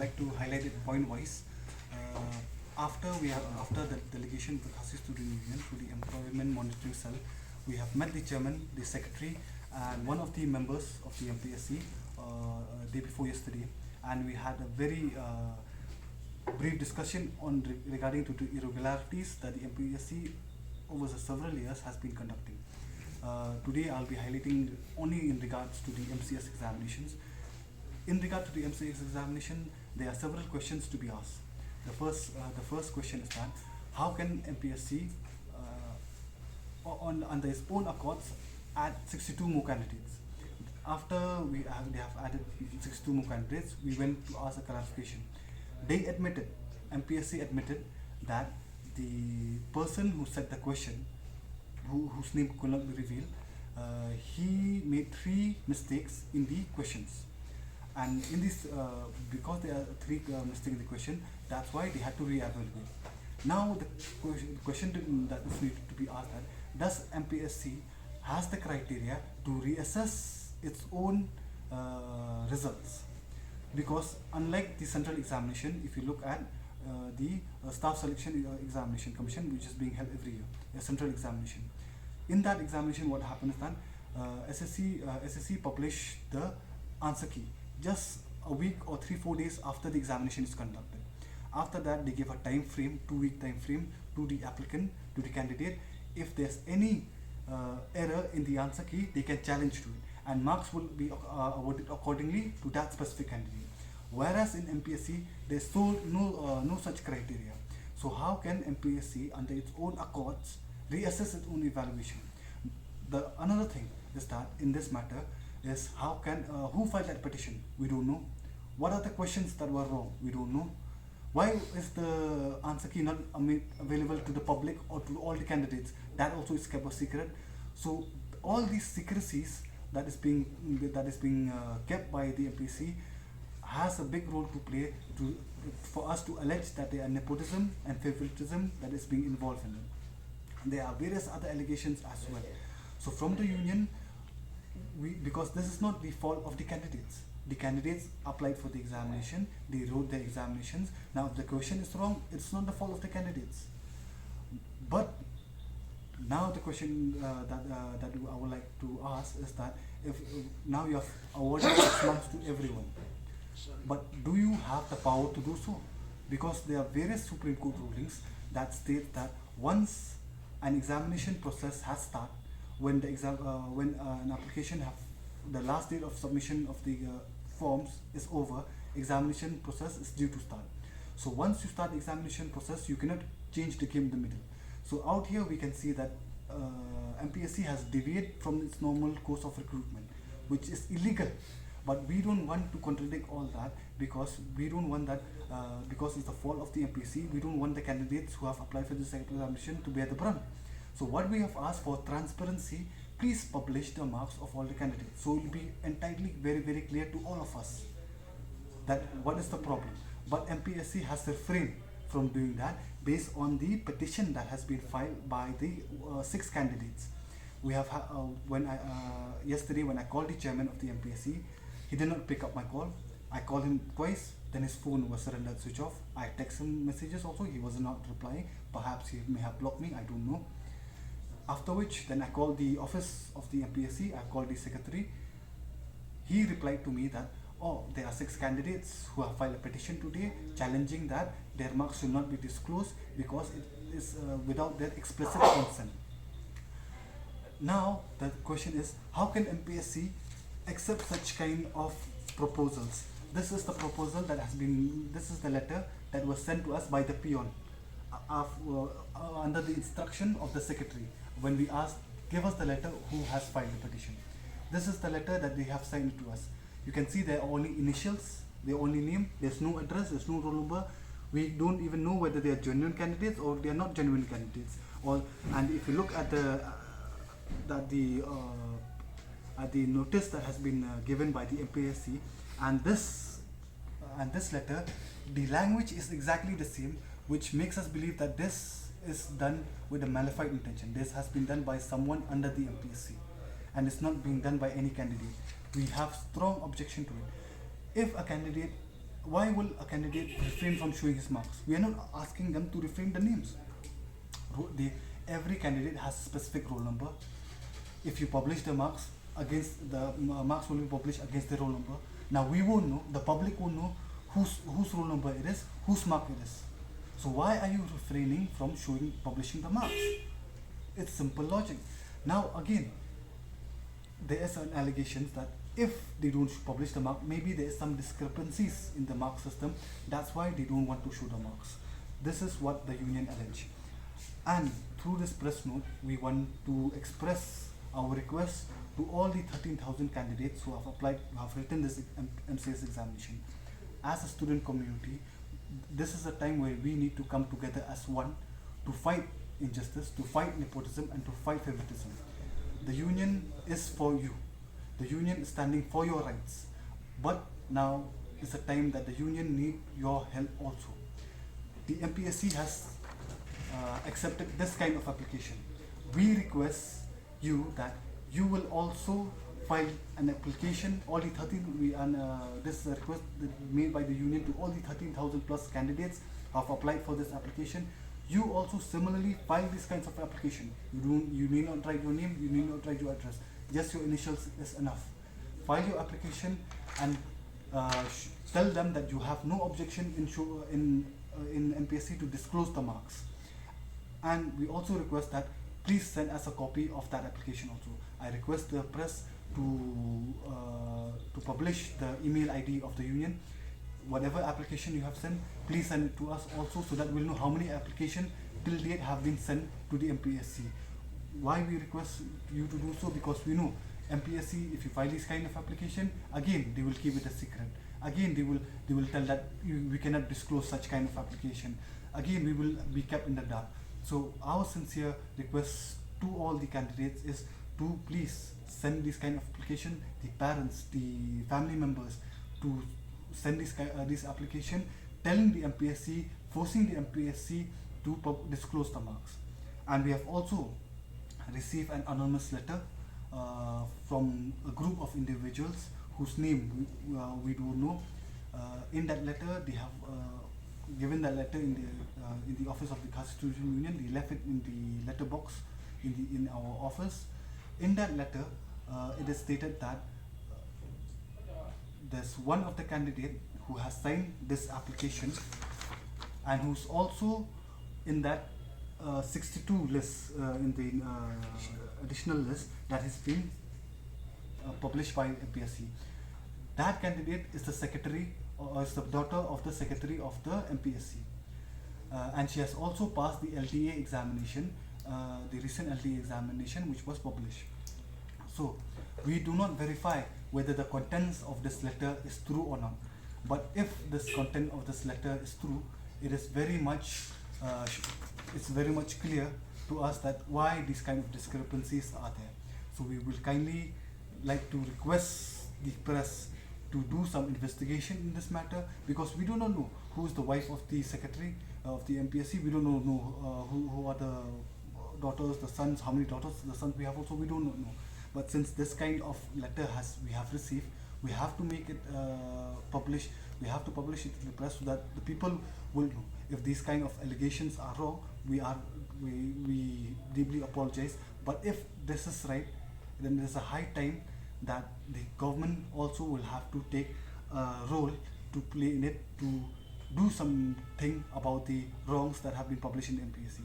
like to highlight it point wise. After the delegation of the KSU Student Union to the Employment Monitoring Cell, we have met the chairman, the secretary, and one of the members of the MPSC day before yesterday, and we had a very brief discussion on regarding to the irregularities that the MPSC over the several years has been conducting. Today I'll be highlighting only in regards to the MCS examinations. In regard to the MCS examination, there are several questions to be asked. The first question is that how can MPSC under its own accords add 62 more candidates? After they have added 62 more candidates, we went to ask a clarification. They admitted, MPSC admitted that the person who said the question, whose name could not be revealed, he made 3 mistakes in the questions. And in this, because there are 3 mistakes in the question, that's why they had to re-evaluate. Now the question that is needed to be asked that, does MPSC has the criteria to reassess its own results? Because unlike the central examination, if you look at the staff selection examination commission, which is being held every year, a central examination. In that examination, what happened is that SSC published the answer key just a week or 3-4 days after the examination is conducted. After that, they give a time frame, 2-week time frame to the applicant, to the candidate. If there's any error in the answer key, they can challenge to it, and marks will be awarded accordingly to that specific candidate. Whereas in MPSC, there's no such criteria. So how can MPSC, under its own accords, reassess its own evaluation? Another thing is that in this matter is how can who filed that petition? We don't know. What are the questions that were wrong? We don't know. Why is the answer key not available to the public or to all the candidates? That also is kept a secret. So all these secrecies that is being kept by the MPSC has a big role to play for us to allege that there are nepotism and favoritism that is being involved in it. And there are various other allegations as well. So from the union, because this is not the fault of the candidates. The candidates applied for the examination, they wrote their examinations. Now if the question is wrong, it's not the fault of the candidates. But now the question that I would like to ask is that if now you have awarded 6 months to everyone, but do you have the power to do so? Because there are various Supreme Court rulings that state that once an examination process has started, when the an application the last date of submission of the forms is over, examination process is due to start. So once you start the examination process, you cannot change the game in the middle. So out here we can see that MPSC has deviated from its normal course of recruitment, which is illegal. But we don't want to contradict all that, because we don't want that, because it's the fault of the MPSC. We don't want the candidates who have applied for this examination to bear the brunt. So what we have asked for transparency, please publish the marks of all the candidates. So it will be entirely very clear to all of us that what is the problem. But MPSC has refrained from doing that based on the petition that has been filed by the 6 candidates. We have yesterday when I called the chairman of the MPSC, he did not pick up my call. I called him twice, then his phone was rendered switch off. I text him messages also, he was not replying. Perhaps he may have blocked me, I don't know. After which, then I called the office of the MPSC, I called the secretary. He replied to me that, oh, there are 6 candidates who have filed a petition today challenging that their marks should not be disclosed because it is without their explicit consent. Now, the question is, how can MPSC accept such kind of proposals? This is the proposal that has been, this is the letter that was sent to us by the peon under the instruction of the secretary. When we asked, give us the letter who has filed the petition. This is the letter that they have sent to us. You can see there are only initials, their only name, there's no address, there's no roll number. We don't even know whether they are genuine candidates or they are not genuine candidates. And if you look at the notice that has been given by the MPSC and this letter, the language is exactly the same, which makes us believe that this is done with a malified intention. This has been done by someone under the MPSC and it's not being done by any candidate. We have strong objection to it. If a candidate Why will a candidate refrain from showing his marks? We are not asking them to refrain the names. Every candidate has a specific roll number. If you publish the marks, against the marks will be published against the roll number. Now we won't know, the public won't know whose roll number it is, whose mark it is. So why are you refraining from publishing the marks? It's simple logic. Now again, there is an allegation that if they don't publish the mark, maybe there is some discrepancies in the mark system. That's why they don't want to show the marks. This is what the union allege. And through this press note, we want to express our request to all the 13,000 candidates who have applied, who have written this MCS examination. As a student community, this is a time where we need to come together as one to fight injustice, to fight nepotism, and to fight favoritism. The union is for you. The union is standing for your rights. But now is a time that the union need your help also. The MPSC has accepted this kind of application. We request you that you will also file an application. All the 13, this is a request made by the union to all the 13,000 plus candidates who have applied for this application. You also similarly file these kinds of application. You need not write your name, you need not write your address. Just your initials is enough. File your application and tell them that you have no objection in MPSC to disclose the marks. And we also request that please send us a copy of that application also. I request the press to publish the email ID of the union. Whatever application you have sent, please send it to us also, so that we'll know how many applications till date have been sent to the MPSC. Why we request you to do so? Because we know MPSC, if you file this kind of application, again they will keep it a secret. Again they will tell that we cannot disclose such kind of application. Again we will be kept in the dark. So our sincere request to all the candidates is to please send this kind of application, the parents, the family members, to send this application, telling the MPSC, forcing the MPSC to disclose the marks. And we have also received an anonymous letter from a group of individuals whose name we don't know. In that letter, they have given that letter in the office of the Constitution Union. They left it in the letter box in our office. In that letter, it is stated that there's one of the candidate who has signed this application and who's also in that 62 list, in the additional list that has been published by MPSC. That candidate is the secretary, or is the daughter of the secretary of the MPSC, and she has also passed the LDA examination, the recent LDA examination which was published. So we do not verify whether the contents of this letter is true or not. But if this content of this letter is true, it is very much clear to us that why these kind of discrepancies are there. So we will kindly like to request the press to do some investigation in this matter, because we do not know who is the wife of the secretary of the MPSC. We don't know who are the daughters, the sons, how many daughters, the sons we have also, we don't know. But since this kind of letter we have received, we have to make it publish. We have to publish it to the press so that the people will know. If these kind of allegations are wrong, we deeply apologize. But if this is right, then there's a high time that the government also will have to take a role to play in it, to do something about the wrongs that have been published in the MPSC.